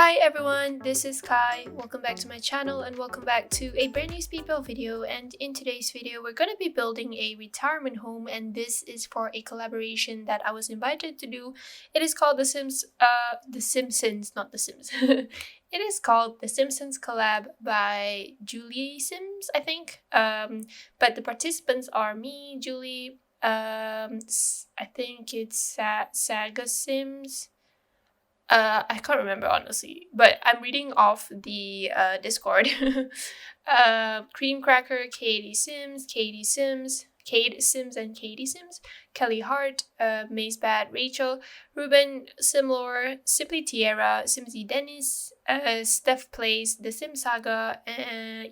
Hi everyone, this is Kai. Welcome back to my channel and welcome back to a brand new speed build video. And in today's video, we're going to be building a retirement home, and this is for a collaboration that I was invited to do. It is called The Simpsons, not The Sims. It is called The Simpsons Collab by Julie Sims, I think. But the participants are me, Julie, I think it's Saga Sims. I can't remember honestly, but I'm reading off the Discord. Cream Cracker, Katie Sims, Kate Sims and Katie Sims, Kelly Hart, Maze Bat, Rachel, Ruben, Simlor, Simply Tierra, Simsy Dennis, Steph Plays, The Sim Saga,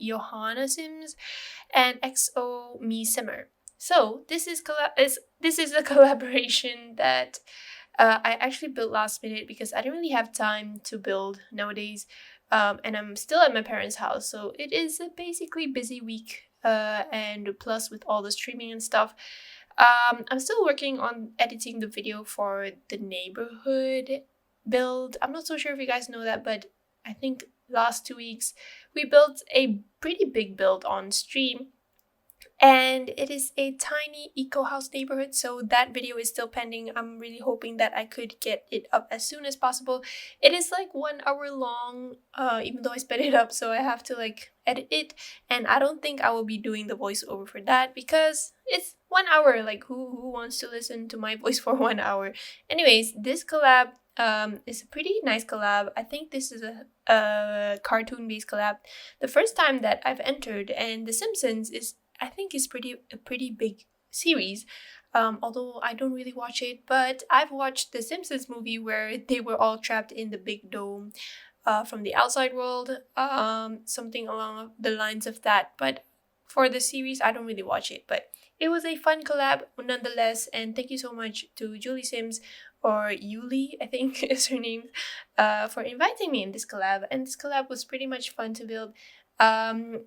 Johanna Sims, and XO Me Simmer. So this is a collaboration that I actually built last minute because I didn't really have time to build nowadays, and I'm still at my parents' house, so it is a basically busy week, and plus with all the streaming and stuff. I'm still working on editing the video for the neighborhood build. I'm not so sure if you guys know that, but I think last 2 weeks we built a pretty big build on stream. And it is a tiny eco house neighborhood, so that video is still pending. I'm really hoping that I could get it up as soon as possible. It is like 1 hour long, even though I sped it up, so I have to like edit it. And I don't think I will be doing the voiceover for that because it's 1 hour. Like who wants to listen to my voice for 1 hour? Anyways, this collab is a pretty nice collab. I think this is a cartoon based collab. The first time that I've entered, and The Simpsons is, I think, is a pretty big series, although I don't really watch it, but I've watched the Simpsons movie where they were all trapped in the big dome from the outside world, something along the lines of that. But for the series, I don't really watch it, but it was a fun collab nonetheless, and thank you so much to Julie Sims, or Yuli, I think is her name, for inviting me in this collab. And this collab was pretty much fun to build.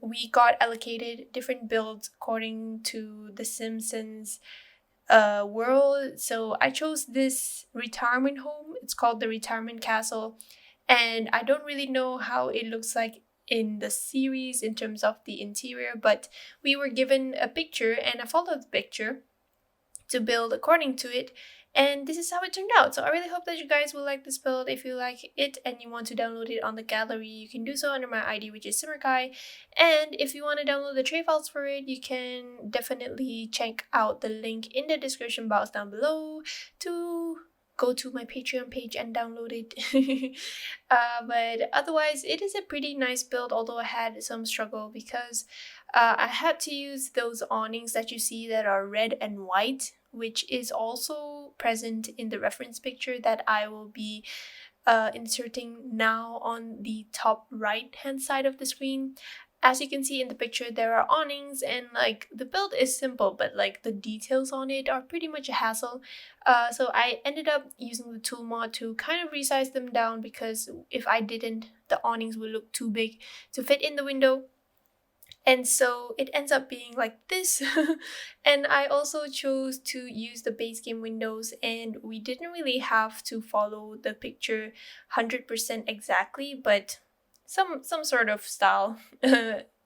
We got allocated different builds according to the Simpsons world. So I chose this retirement home. It's called the Retirement Castle. And I don't really know how it looks like in the series in terms of the interior, but we were given a picture and I followed the picture to build according to it. And this is how it turned out. So I really hope that you guys will like this build. If you like it and you want to download it on the gallery, you can do so under my ID, which is simmerkhai. And if you want to download the tray files for it, you can definitely check out the link in the description box down below to go to my Patreon page and download it. But otherwise, it is a pretty nice build, although I had some struggle because I had to use those awnings that you see that are red and white, which is also present in the reference picture that I will be inserting now on the top right hand side of the screen. As you can see in the picture, there are awnings, and like the build is simple, but like the details on it are pretty much a hassle. So I ended up using the tool mod to kind of resize them down, because if I didn't, the awnings would look too big to fit in the window. And so it ends up being like this. And I also chose to use the base game windows, and we didn't really have to follow the picture 100% exactly, but some sort of style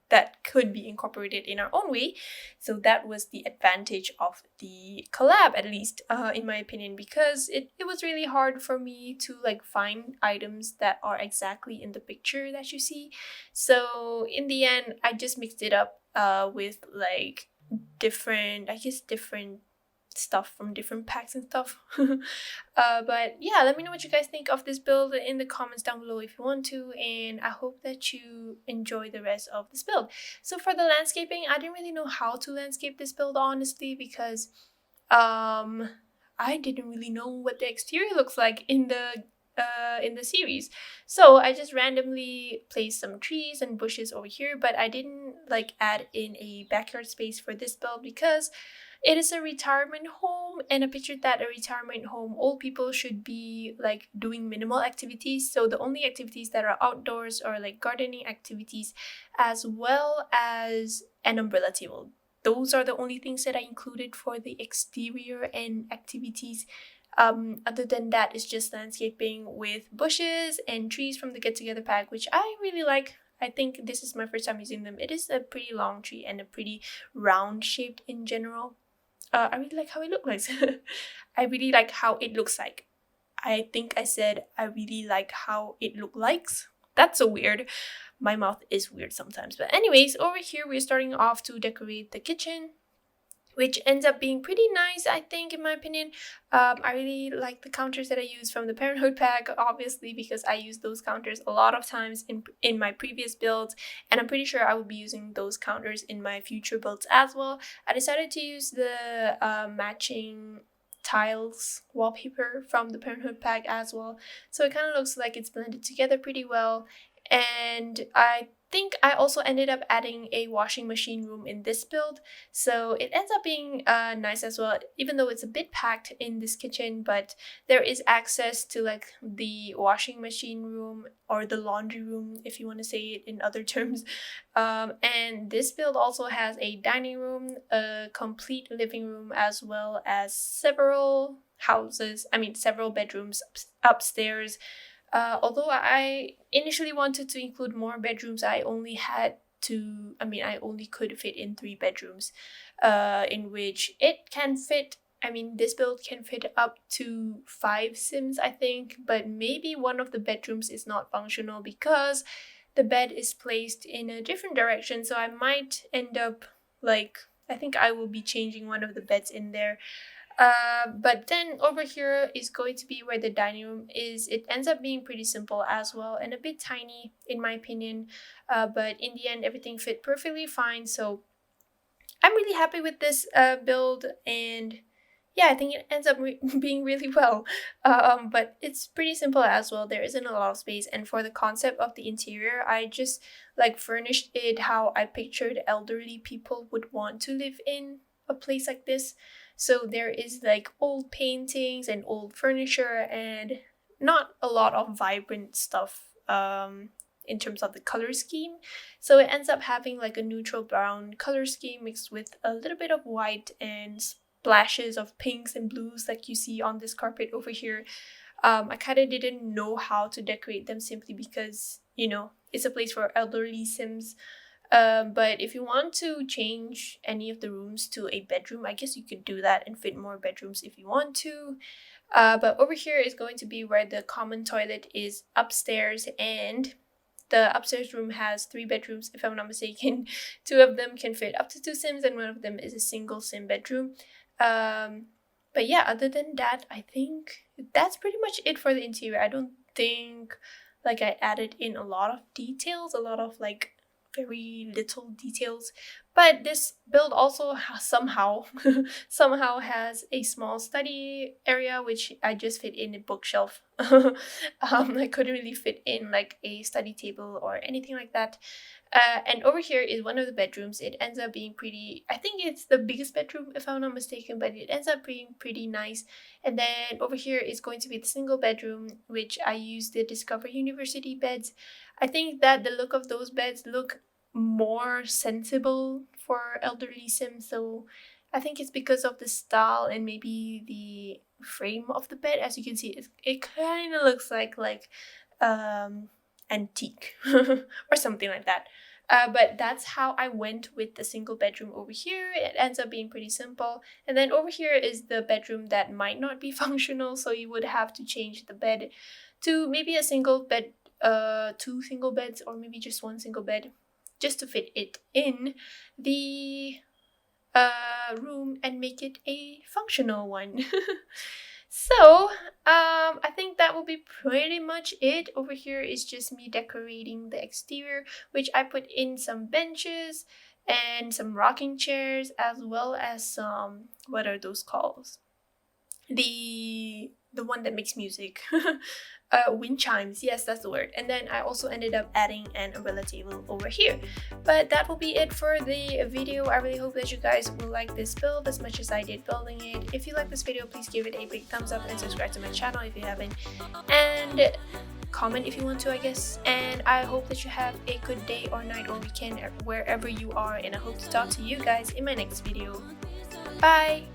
that could be incorporated in our own way. So that was the advantage of the collab, at least in my opinion, because it was really hard for me to like find items that are exactly in the picture that you see. So in the end, I just mixed it up with like different stuff from different packs and stuff. But yeah, let me know what you guys think of this build in the comments down below if you want to, and I hope that you enjoy the rest of this build. So for the landscaping, I didn't really know how to landscape this build, honestly, because I didn't really know what the exterior looks like in the series. So I just randomly placed some trees and bushes over here, but I didn't like add in a backyard space for this build because it is a retirement home, and I pictured that a retirement home, old people should be like doing minimal activities. So the only activities that are outdoors are like gardening activities, as well as an umbrella table. Those are the only things that I included for the exterior and activities Other than that, it's just landscaping with bushes and trees from the Get Together pack, which I really like. I think this is my first time using them. It is a pretty long tree and a pretty round shaped in general. I really like how it looks like. I really like how it looks like. I think I said I really like how it looks like. That's so weird. My mouth is weird sometimes. But anyways, over here we're starting off to decorate the kitchen, which ends up being pretty nice, I think, in my opinion. I really like the counters that I use from the Parenthood pack, obviously, because I use those counters a lot of times in my previous builds, and I'm pretty sure I will be using those counters in my future builds as well. I decided to use the matching tiles wallpaper from the Parenthood pack as well, so it kind of looks like it's blended together pretty well. And I think I also ended up adding a washing machine room in this build, so it ends up being nice as well, even though it's a bit packed in this kitchen, but there is access to like the washing machine room or the laundry room, if you want to say it in other terms. And this build also has a dining room, a complete living room, as well as several bedrooms upstairs. Although I initially wanted to include more bedrooms, I only could fit in 3 bedrooms, in which it can fit, this build can fit up to 5 Sims, I think, but maybe one of the bedrooms is not functional because the bed is placed in a different direction, so I might end up, I think I will be changing one of the beds in there. But then over here is going to be where the dining room is. It ends up being pretty simple as well and a bit tiny in my opinion, but in the end everything fit perfectly fine, so I'm really happy with this build, and yeah, I think it ends up being really well. But it's pretty simple as well. There isn't a lot of space, and for the concept of the interior, I just furnished it how I pictured elderly people would want to live in a place like this. So there is old paintings and old furniture and not a lot of vibrant stuff in terms of the color scheme. So it ends up having a neutral brown color scheme mixed with a little bit of white and splashes of pinks and blues like you see on this carpet over here. I kind of didn't know how to decorate them simply because, it's a place for elderly Sims. But if you want to change any of the rooms to a bedroom, I guess you could do that and fit more bedrooms if you want to. But over here is going to be where the common toilet is upstairs, and the upstairs room has 3 bedrooms, if I'm not mistaken. 2 of them can fit up to 2 Sims, and 1 of them is a single Sim bedroom. But yeah, other than that, I think that's pretty much it for the interior. I don't think I added in a lot of details, a lot of very little details, but this build also somehow has a small study area, which I just fit in a bookshelf. I couldn't really fit in a study table or anything like that. And over here is one of the bedrooms. It ends up being pretty, I think it's the biggest bedroom if I'm not mistaken, but it ends up being pretty nice. And then over here is going to be the single bedroom, which I use the Discover University beds. I think that the look of those beds look more sensible for elderly Sims, so I think it's because of the style and maybe the frame of the bed. As you can see, it kind of looks like antique or something like that. But that's how I went with the single bedroom over here. It ends up being pretty simple. And then over here is the bedroom that might not be functional, so you would have to change the bed to maybe a single bed, 2 single beds, or maybe just 1 single bed, just to fit it in the room and make it a functional one. So I think that will be pretty much it. Over here is just me decorating the exterior, which I put in some benches and some rocking chairs, as well as some, what are those called? The one that makes music. Wind chimes, yes, that's the word. And then I also ended up adding an umbrella table over here. But that will be it for the video. I really hope that you guys will like this build as much as I did building it. If you like this video, please give it a big thumbs up and subscribe to my channel if you haven't, and comment if you want to, I guess. And I hope that you have a good day or night or weekend wherever you are, and I hope to talk to you guys in my next video. Bye!